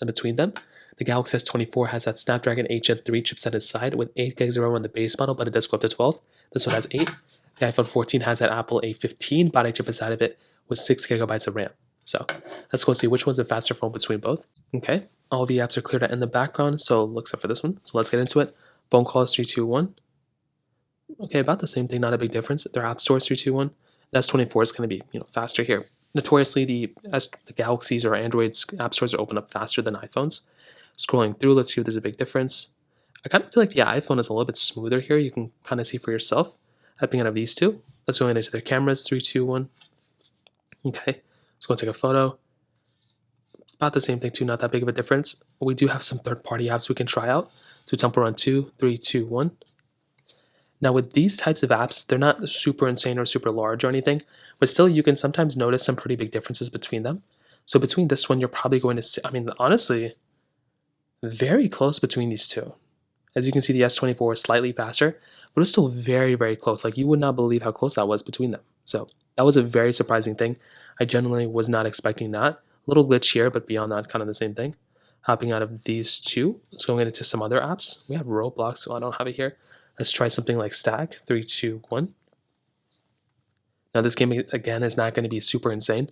in between them. The Galaxy S24 has that Snapdragon 8 Gen 3 chipset inside with 8 gigs of RAM on the base model, but it does go up to 12. This one has 8. The iPhone 14 has that Apple A15 body chip inside of it with 6 gigabytes of RAM. So let's go see which one's the faster phone between both. Okay, all the apps are cleared out in the background, so except for this one. So let's get into it. Phone calls 3, 2, 1. Okay, about the same thing, not a big difference. Their app stores 3, 2, 1. The S24 is going to be faster here. Notoriously, the Galaxies or Androids app stores are open up faster than iPhones. Scrolling through, let's see if there's a big difference. I kind of feel like the iPhone is a little bit smoother here. You can kind of see for yourself. Hopping out of these two. Let's go into their cameras. 3, 2, 1. Okay, let's go and take a photo. About the same thing too, not that big of a difference. We do have some third-party apps we can try out. So Temple Run 2, 3, 2, 1. Now with these types of apps, they're not super insane or super large or anything, but still you can sometimes notice some pretty big differences between them. So between this one, you're probably going to see, honestly, very close between these two. As you can see, the S24 is slightly faster, but it's still very, very close. Like, you would not believe how close that was between them. So that was a very surprising thing. I genuinely was not expecting that. A little glitch here, but beyond that, kind of the same thing. Hopping out of these two, let's go into some other apps. We have Roblox, so I don't have it here. Let's try something like Stack. 3, 2, 1. Now this game, again, is not going to be super insane,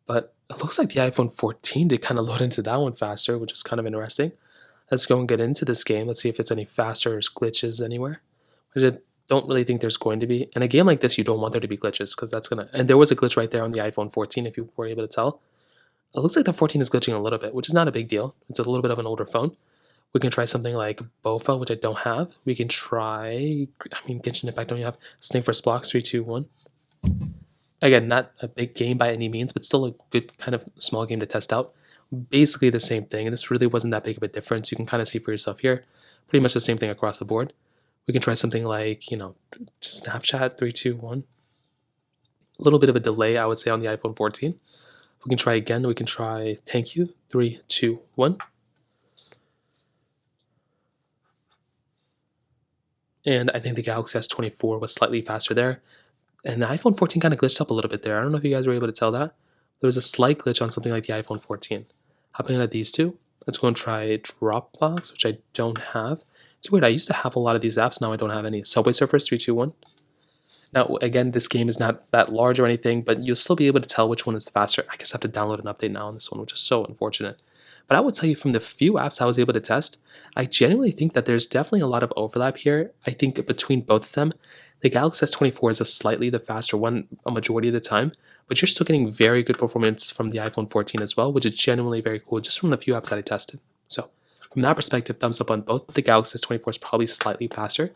but it looks like the iPhone 14 did kind of load into that one faster, which is kind of interesting. Let's go and get into this game. Let's see if it's any faster or glitches anywhere. I don't really think there's going to be. In a game like this, you don't want there to be glitches because that's going to... And there was a glitch right there on the iPhone 14 if you were able to tell. It looks like the 14 is glitching a little bit, which is not a big deal. It's a little bit of an older phone. We can try something like Bofa, which I don't have. We can try... Genshin Impact, don't you have? Snake vs. Blocks, 3, 2, 1. Again, not a big game by any means, but still a good kind of small game to test out. Basically the same thing, and this really wasn't that big of a difference. You can kind of see for yourself here. Pretty much the same thing across the board. We can try something like, Snapchat, 3, 2, 1. A little bit of a delay, I would say, on the iPhone 14. We can try again. We can try Thank You, 3, 2, 1. And I think the Galaxy S24 was slightly faster there. And the iPhone 14 kind of glitched up a little bit there. I don't know if you guys were able to tell that. There was a slight glitch on something like the iPhone 14. Hopping out of these two, let's go and try Dropbox, which I don't have. It's weird, I used to have a lot of these apps, now I don't have any. Subway Surfers, 3, 2, 1. Now, again, this game is not that large or anything, but you'll still be able to tell which one is the faster. I guess I have to download an update now on this one, which is so unfortunate. But I would tell you, from the few apps I was able to test, I genuinely think that there's definitely a lot of overlap here. I think between both of them, the Galaxy S24 is slightly the faster one a majority of the time, but you're still getting very good performance from the iPhone 14 as well, which is genuinely very cool just from the few apps that I tested. So from that perspective, thumbs up on both, but the Galaxy S24 is probably slightly faster.